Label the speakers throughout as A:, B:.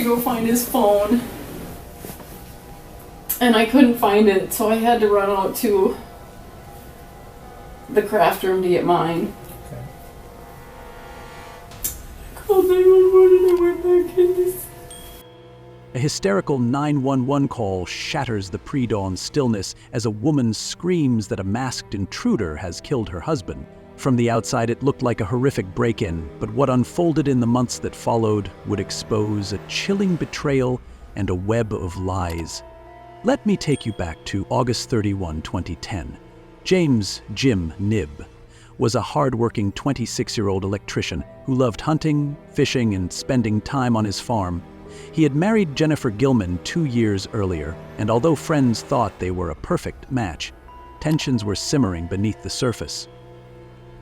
A: go find his phone. And I couldn't find it, so I had to run out to the craft room to get mine.
B: Okay.
A: I called 911 and I went back in this.
C: A hysterical 911 call shatters the pre-dawn stillness as a woman screams that a masked intruder has killed her husband. From the outside, it looked like a horrific break-in, but what unfolded in the months that followed would expose a chilling betrayal and a web of lies. Let me take you back to August 31, 2010. James "Jim" Nibbe was a hard-working 26-year-old electrician who loved hunting, fishing, and spending time on his farm. He had married Jennifer Gilman 2 years earlier, and although friends thought they were a perfect match, tensions were simmering beneath the surface.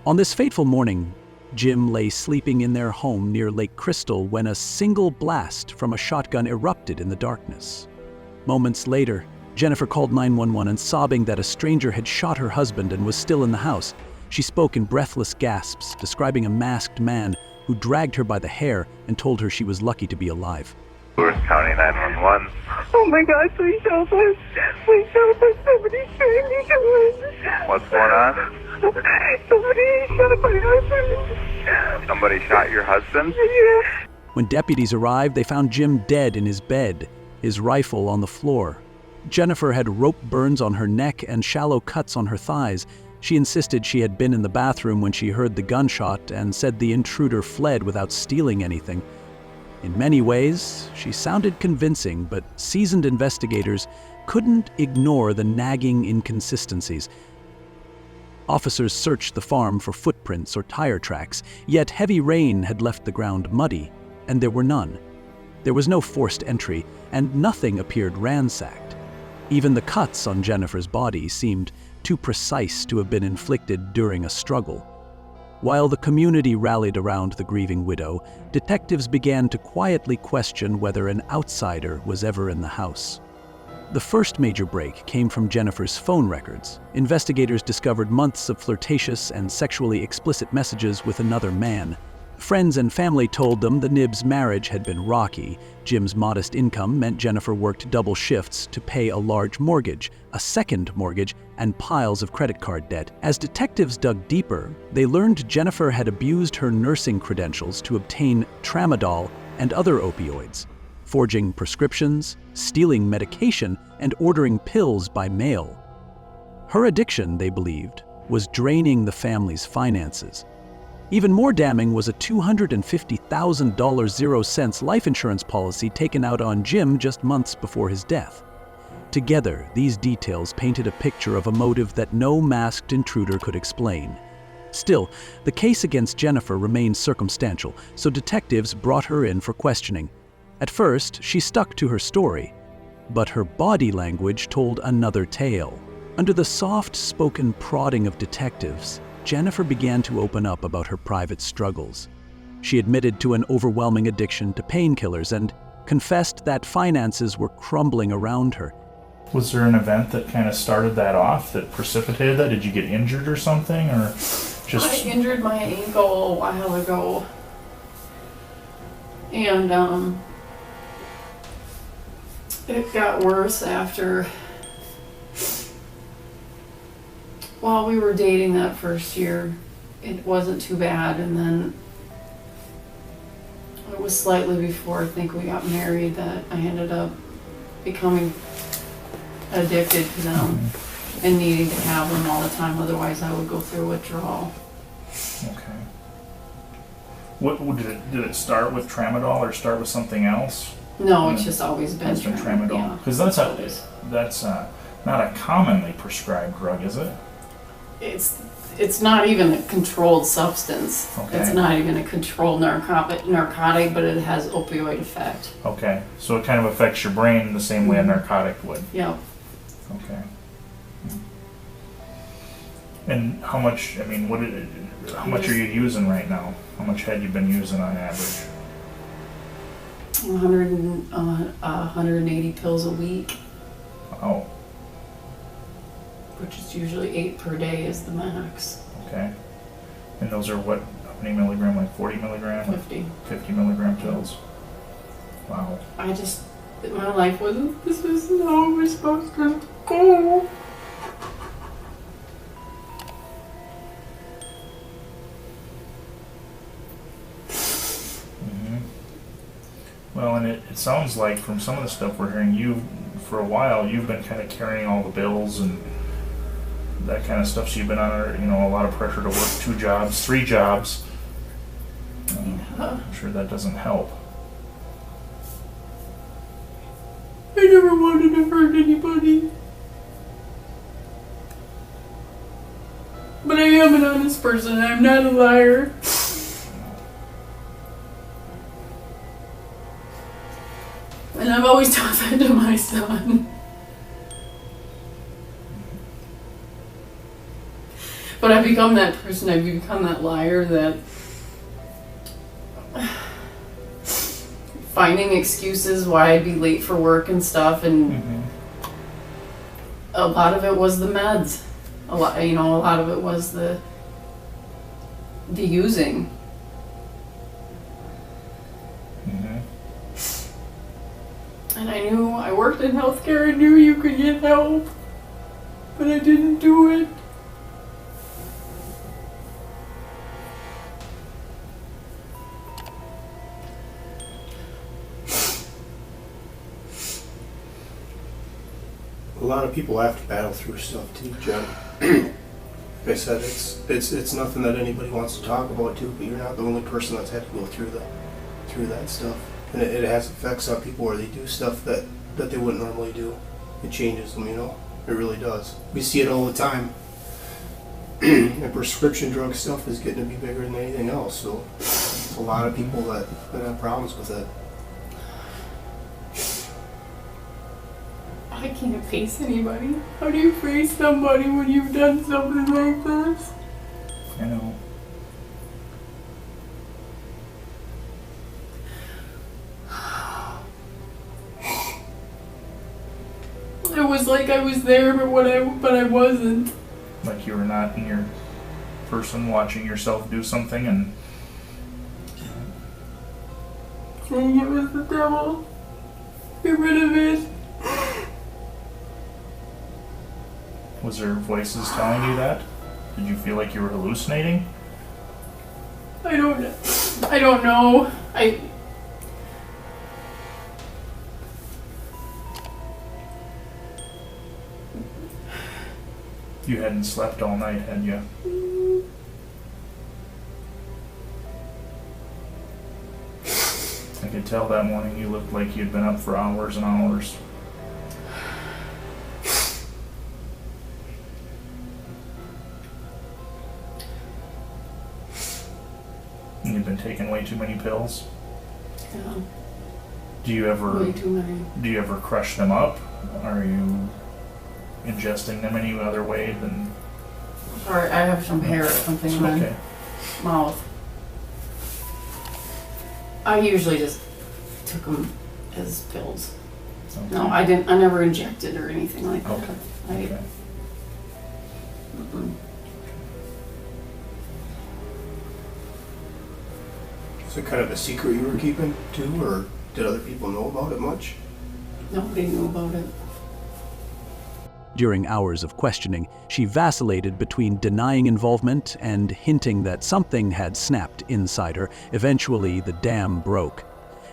C: On this fateful morning, Jim lay sleeping in their home near Lake Crystal when a single blast from a shotgun erupted in the darkness. Moments later, Jennifer called 911 and sobbing that a stranger had shot her husband and was still in the house. She spoke in breathless gasps, describing a masked man who dragged her by the hair and told her she was lucky to be alive.
D: Lewis County 911.
E: Oh my God, please help us. Please help us. Somebody's trying to kill us.
D: What's going on?
E: Somebody shot my husband.
D: Somebody shot your husband?
E: Yeah.
C: When deputies arrived, they found Jim dead in his bed, his rifle on the floor. Jennifer had rope burns on her neck and shallow cuts on her thighs. She insisted she had been in the bathroom when she heard the gunshot and said the intruder fled without stealing anything. In many ways, she sounded convincing, but seasoned investigators couldn't ignore the nagging inconsistencies. Officers searched the farm for footprints or tire tracks, yet heavy rain had left the ground muddy, and there were none. There was no forced entry, and nothing appeared ransacked. Even the cuts on Jennifer's body seemed too precise to have been inflicted during a struggle. While the community rallied around the grieving widow, detectives began to quietly question whether an outsider was ever in the house. The first major break came from Jennifer's phone records. Investigators discovered months of flirtatious and sexually explicit messages with another man. Friends and family told them the Nibbes' marriage had been rocky. Jim's modest income meant Jennifer worked double shifts to pay a large mortgage, a second mortgage, and piles of credit card debt. As detectives dug deeper, they learned Jennifer had abused her nursing credentials to obtain tramadol and other opioids, forging prescriptions, stealing medication, and ordering pills by mail. Her addiction, they believed, was draining the family's finances. Even more damning was a $250,000 0-cents life insurance policy taken out on Jim just months before his death. Together, these details painted a picture of a motive that no masked intruder could explain. Still, the case against Jennifer remained circumstantial, so detectives brought her in for questioning. At first, she stuck to her story, but her body language told another tale. Under the soft-spoken prodding of detectives, Jennifer began to open up about her private struggles. She admitted to an overwhelming addiction to painkillers and confessed that finances were crumbling around her.
B: Was there an event that kind of started that off, that precipitated that? Did you get injured or something, or just...
A: I injured my ankle a while ago. And, it got worse after... While we were dating that first year, it wasn't too bad, and then it was slightly before I think we got married that I ended up becoming addicted to them and needing to have them all the time, otherwise I would go through withdrawal.
B: Okay. What did it start with tramadol or start with something else?
A: No, it's just always been
B: tramadol. Because that's not a commonly prescribed drug, is it?
A: It's not even a controlled substance.
B: Okay.
A: It's not even a controlled narcotic, but it has opioid effect.
B: Okay, so it kind of affects your brain the same way a narcotic would.
A: Yep.
B: Okay. And how much? I mean, how much are you using right now? How much had you been using on average?
A: 180 pills a week.
B: Oh.
A: Which is usually 8 per day is the max.
B: Okay. And those are what? How many milligram? Like 40 milligram?
A: 50.
B: 50 milligram pills. Wow.
A: My life wasn't, this wasn't how it was supposed to go.
B: Well, and it sounds like from some of the stuff we're hearing, for a while, you've been kind of carrying all the bills and that kind of stuff. So you've been under, a lot of pressure to work 2 jobs, 3 jobs. I'm sure that doesn't help.
A: I never wanted to hurt anybody. But I am an honest person. I'm not a liar. And I've always taught that to my son. But I've become that person. I've become that liar that finding excuses why I'd be late for work and stuff, and a lot of it was the meds. A lot of it was the using. And I worked in healthcare and knew you could get help, but I didn't do it.
F: A lot of people have to battle through stuff too, Jen. Like I said, it's nothing that anybody wants to talk about too, but you're not the only person that's had to go through that stuff. And it has effects on people where they do stuff that they wouldn't normally do. It changes them, It really does. We see it all the time. And prescription drug stuff is getting to be bigger than anything else, so there's a lot of people that have problems with it.
A: I can't face anybody. How do you face somebody when you've done something like this?
B: I know.
A: It was like I was there, but I wasn't.
B: Like you were not in your person watching yourself do something and...
A: Saying it was the devil. Get rid of it.
B: Was there voices telling you that? Did you feel like you were hallucinating?
A: I don't know.
B: You hadn't slept all night, had you? I could tell that morning you looked like you'd been up for hours and hours. And you've been taking way too many pills?
A: Yeah.
B: Do you ever...
A: Way too many.
B: Do you ever crush them up? Are you ingesting them any other way than...
A: Sorry, I have some hair or something in my mouth. I usually just took them as pills.
B: Okay.
A: No, I never injected or anything like that.
B: Okay.
F: Is it kind of a secret you were keeping too, or did other people know about it much?
A: Nobody knew about it.
C: During hours of questioning, she vacillated between denying involvement and hinting that something had snapped inside her. Eventually, the dam broke.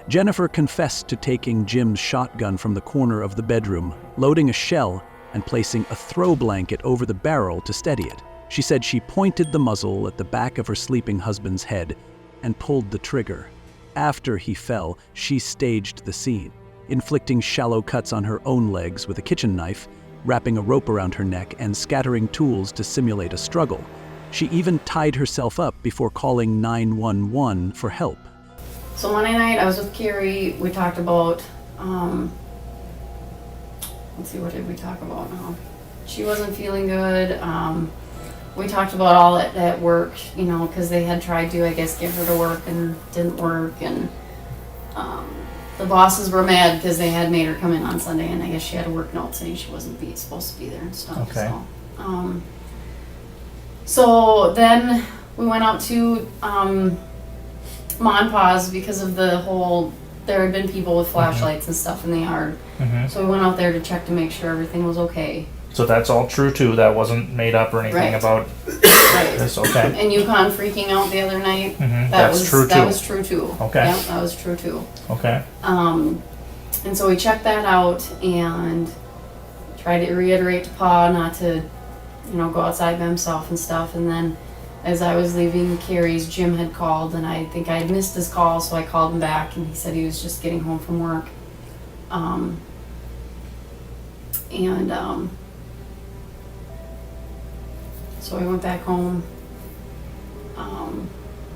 C: Jennifer confessed to taking Jim's shotgun from the corner of the bedroom, loading a shell, and placing a throw blanket over the barrel to steady it. She said she pointed the muzzle at the back of her sleeping husband's head and pulled the trigger. After he fell, she staged the scene, inflicting shallow cuts on her own legs with a kitchen knife, wrapping a rope around her neck and scattering tools to simulate a struggle. She even tied herself up before calling 911 for help.
A: So Monday night I was with Carrie. We talked about, let's see, what did we talk about now? She wasn't feeling good. We talked about all at work, because they had tried to, I guess, get her to work and didn't work. And the bosses were mad because they had made her come in on Sunday, and I guess she had a work note saying she wasn't supposed to be there and stuff.
B: Okay.
A: So then we went out to Mon Pa's because of the whole there had been people with flashlights and stuff in the yard.
B: Mm-hmm.
A: So we went out there to check to make sure everything was okay.
B: So that's all true too. That wasn't made up or anything
A: Right.
B: about
A: Right.
B: this. Okay.
A: And Yukon freaking out the other night.
B: Mm-hmm.
A: That
B: That's
A: was
B: true
A: that
B: too.
A: was true too.
B: Okay.
A: Yeah, that was true too.
B: Okay.
A: And so we checked that out and tried to reiterate to Pa not to, go outside by himself and stuff. And then as I was leaving Carrie's, Jim had called, and I think I had missed his call, so I called him back, and he said he was just getting home from work. So I went back home.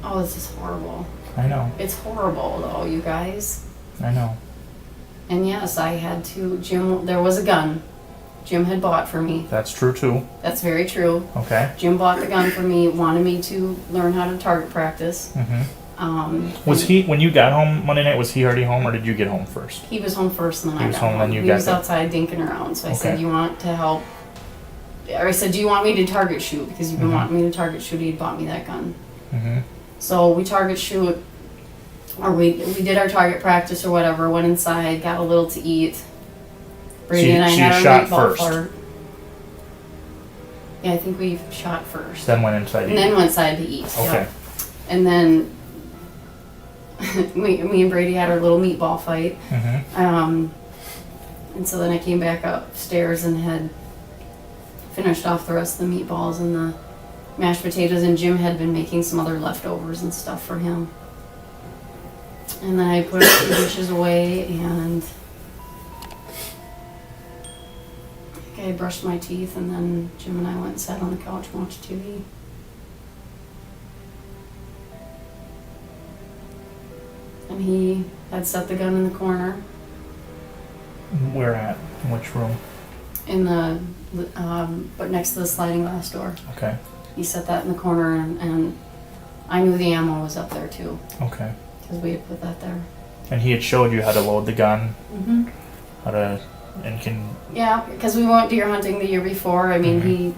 A: Oh, this is horrible.
B: I know.
A: It's horrible, though, you guys.
B: I know.
A: And yes, I had to, there was a gun Jim had bought for me.
B: That's true too.
A: That's very true.
B: Okay.
A: Jim bought the gun for me, wanted me to learn how to target practice.
B: Mm-hmm. Was he, when you got home Monday night, was he already home or did you get home first?
A: He was home first and then I
B: was
A: got
B: home,
A: home.
B: then you
A: He
B: got
A: was
B: there.
A: outside dinking around, so I said,
B: Okay.
A: you want to help? Or I said, do you want me to target shoot? Because you've been
B: Mhm.
A: wanting me to target shoot, he had bought me that gun.
B: Mm-hmm.
A: So we target shoot, or we did our target practice or whatever, went inside, got a little to eat. Brady and I
B: So you
A: had our
B: shot
A: meatball
B: first?
A: fart. Yeah, I think we shot first.
B: Then went inside.
A: And then went inside to eat.
B: Okay.
A: Yep. And then me and Brady had our little meatball fight.
B: Mm-hmm.
A: And so then I came back upstairs and had finished off the rest of the meatballs and the mashed potatoes, and Jim had been making some other leftovers and stuff for him. And then I put the dishes away and I brushed my teeth, and then Jim and I went and sat on the couch and watched TV. And he had set the gun in the corner
B: Where at? In which room?
A: in the, but next to the sliding glass door.
B: Okay.
A: He set that in the corner, and I knew the ammo was up there too,
B: Okay.
A: because we had put that there.
B: And he had showed you how to load the gun,
A: Mm-hmm.
B: how to, and can.
A: Yeah, because we went deer hunting the year before. I mean,
B: Mhm.
A: he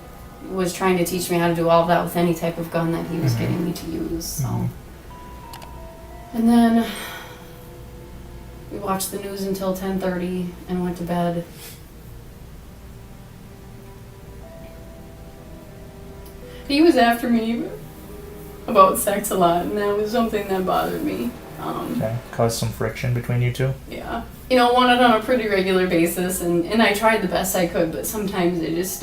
A: was trying to teach me how to do all of that with any type of gun that he was
B: Mhm.
A: getting me to use. So,
B: Mhm.
A: and then we watched the news until 10:30 and went to bed. He was after me about sex a lot, and that was something that bothered me.
B: Okay. Cause some friction between you two.
A: Yeah. Wanted on a pretty regular basis, and I tried the best I could, but sometimes it just,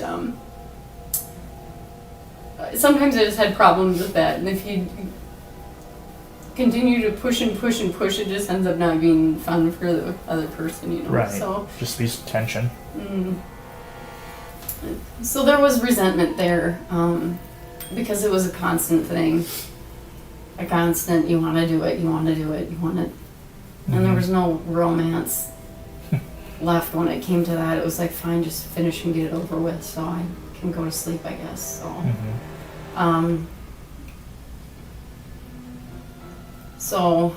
A: sometimes I just had problems with that, and if you continue to push and push and push, it just ends up not being fun for the other person,
B: Right.
A: So,
B: Just be tension.
A: so there was resentment there, because it was a constant thing. A constant, you want to do it, you want to do it, you want to. And there was no romance left when it came to that. It was like, fine, just finish and get it over with so I can go to sleep, I guess. So,
B: Mm-hmm.
A: So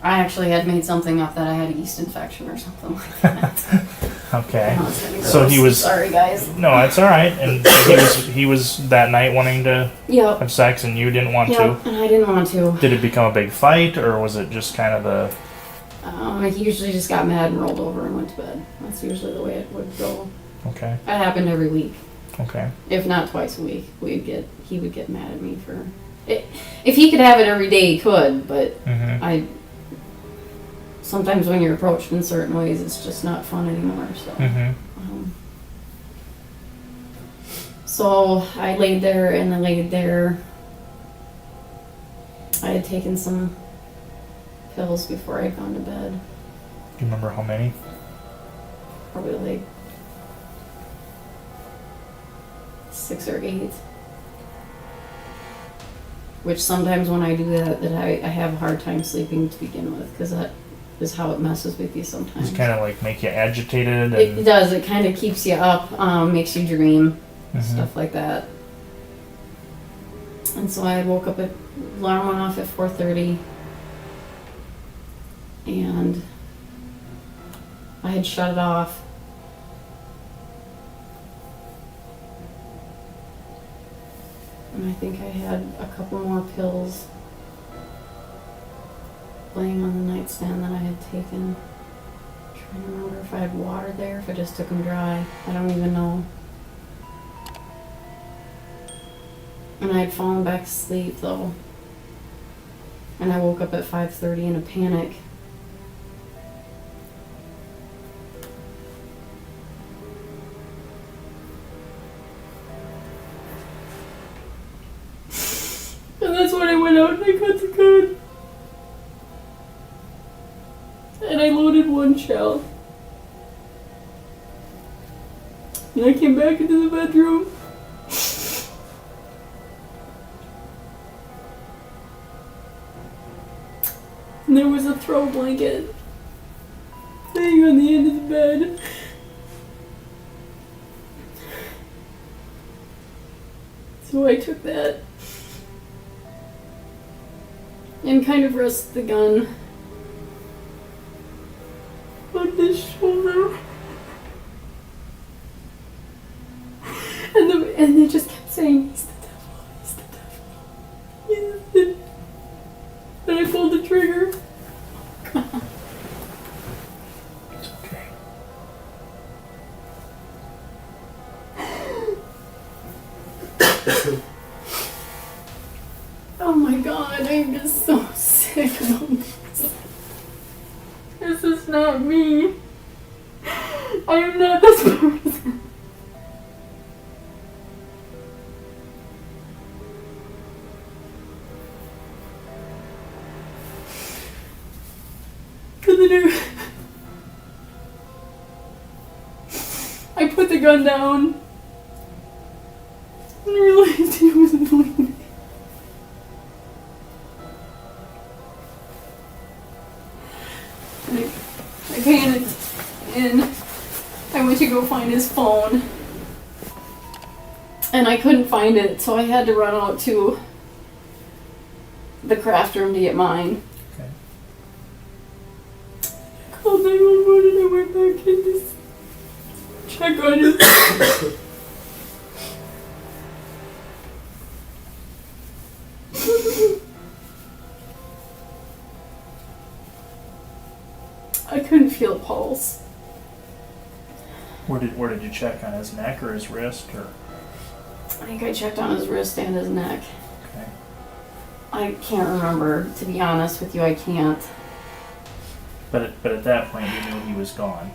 A: I actually had made something up that I had a yeast infection or something like that.
B: Okay.
A: Oh, it's kinda
B: So
A: gross.
B: he was.
A: Sorry, guys.
B: No, it's all right. And he was that night wanting to
A: Yep.
B: have sex, and you didn't want
A: Yep. And I didn't want to.
B: to. Did it become a big fight, or was it just kind of the?
A: He usually just got mad and rolled over and went to bed. That's usually the way it would go.
B: Okay.
A: That happened every week.
B: Okay.
A: If not twice a week, he would get mad at me for it. If he could have it every day, he could, but
B: Mm-hmm.
A: sometimes when you're approached in certain ways, it's just not fun anymore. So,
B: Mm-hmm.
A: so I laid there and I laid there. I had taken some pills before I had gone to bed.
B: Do you remember how many?
A: Probably like 6 or 8. Which sometimes when I do that I have a hard time sleeping to begin with, because that is how it messes with you sometimes.
B: Just kind of like make you agitated.
A: It
B: And,
A: does. It kind of keeps you up, makes you dream,
B: Mhm.
A: stuff like that. And so I woke up alarm went off at 4:30, and I had shut it off. And I think I had a couple more pills. laying on the nightstand that I had taken. Trying to remember if I had water there, if I just took them dry. I don't even know. And I had fallen back asleep though. And I woke up at 5:30 in a panic. And that's when I went out and I got the gun. And I loaded one shell. And I came back into the bedroom. And there was a throw blanket laying on the end of the bed. So I took that and kind of rested the gun on his shoulder. And they just kept saying, he's the devil, he's the devil. He's the... And I pulled the trigger.
B: It's okay.
A: Oh my god, I'm just so sick of this. This is not me. I am not this person. I put the gun down and realized he was bleeding. I panicked and I went to go find his phone and I couldn't find it, so I had to run out to the craft room to get mine.
B: Okay.
A: I called 911 and I went back in to check on him. I couldn't feel a pulse.
B: Where did you check, on his neck or his wrist or?
A: I think I checked on his wrist and his neck.
B: Okay.
A: I can't remember, to be honest with you, I can't.
B: But at that point you knew he was gone.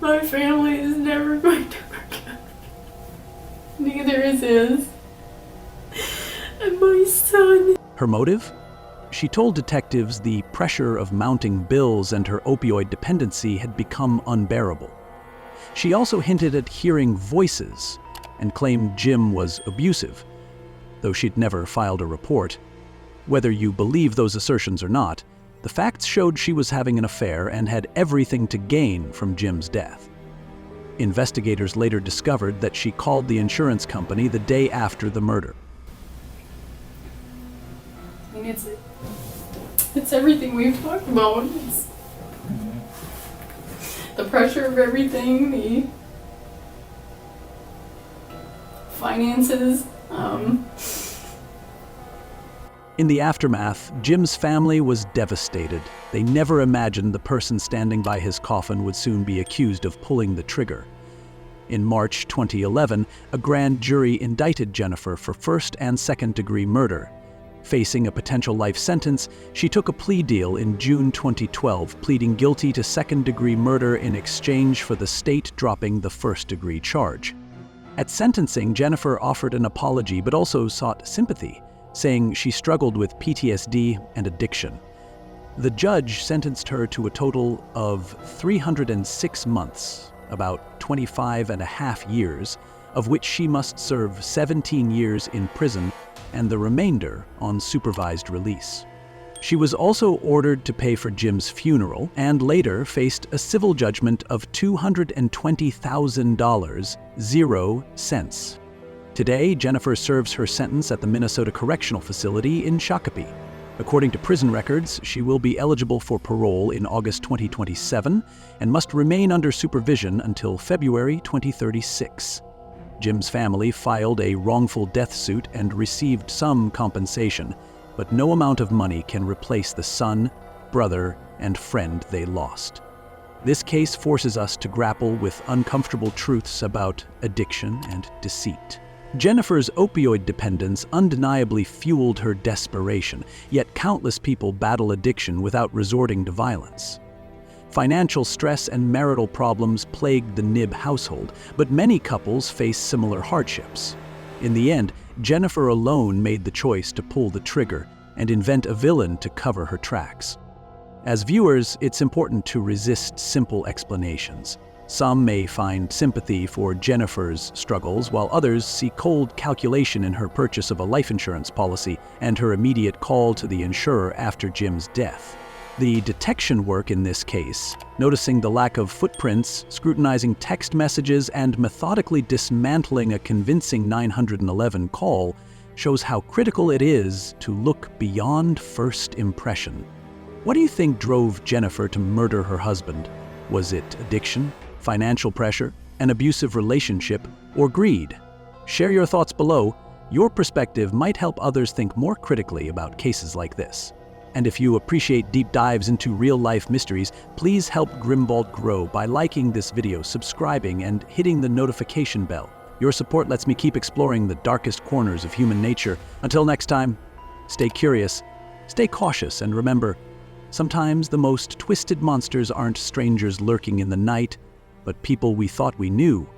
A: My family is never going to forget. Neither is his. And my son.
C: Her motive? She told detectives the pressure of mounting bills and her opioid dependency had become unbearable. She also hinted at hearing voices and claimed Jim was abusive, though she'd never filed a report. Whether you believe those assertions or not, the facts showed she was having an affair and had everything to gain from Jim's death. Investigators later discovered that she called the insurance company the day after the murder.
A: I mean, it's everything we've talked about. It's the pressure of everything, the finances.
C: In the aftermath, Jim's family was devastated. They never imagined the person standing by his coffin would soon be accused of pulling the trigger. In March 2011, a grand jury indicted Jennifer for first and second-degree murder. Facing a potential life sentence, she took a plea deal in June 2012, pleading guilty to second-degree murder in exchange for the state dropping the first-degree charge. At sentencing, Jennifer offered an apology but also sought sympathy, saying she struggled with PTSD and addiction. The judge sentenced her to a total of 306 months, about 25 and a half years, of which she must serve 17 years in prison and the remainder on supervised release. She was also ordered to pay for Jim's funeral and later faced a civil judgment of $220,000, 0 cents. Today, Jennifer serves her sentence at the Minnesota Correctional Facility in Shakopee. According to prison records, she will be eligible for parole in August 2027 and must remain under supervision until February 2036. Jim's family filed a wrongful death suit and received some compensation, but no amount of money can replace the son, brother, and friend they lost. This case forces us to grapple with uncomfortable truths about addiction and deceit. Jennifer's opioid dependence undeniably fueled her desperation, yet countless people battle addiction without resorting to violence. Financial stress and marital problems plagued the Nibbe household, but many couples face similar hardships. In the end, Jennifer alone made the choice to pull the trigger and invent a villain to cover her tracks. As viewers, it's important to resist simple explanations. Some may find sympathy for Jennifer's struggles, while others see cold calculation in her purchase of a life insurance policy and her immediate call to the insurer after Jim's death. The detection work in this case, noticing the lack of footprints, scrutinizing text messages, and methodically dismantling a convincing 911 call, shows how critical it is to look beyond first impression. What do you think drove Jennifer to murder her husband? Was it addiction, financial pressure, an abusive relationship, or greed? Share your thoughts below. Your perspective might help others think more critically about cases like this. And if you appreciate deep dives into real-life mysteries, please help Grimvault grow by liking this video, subscribing, and hitting the notification bell. Your support lets me keep exploring the darkest corners of human nature. Until next time, stay curious, stay cautious, and remember, sometimes the most twisted monsters aren't strangers lurking in the night, but people we thought we knew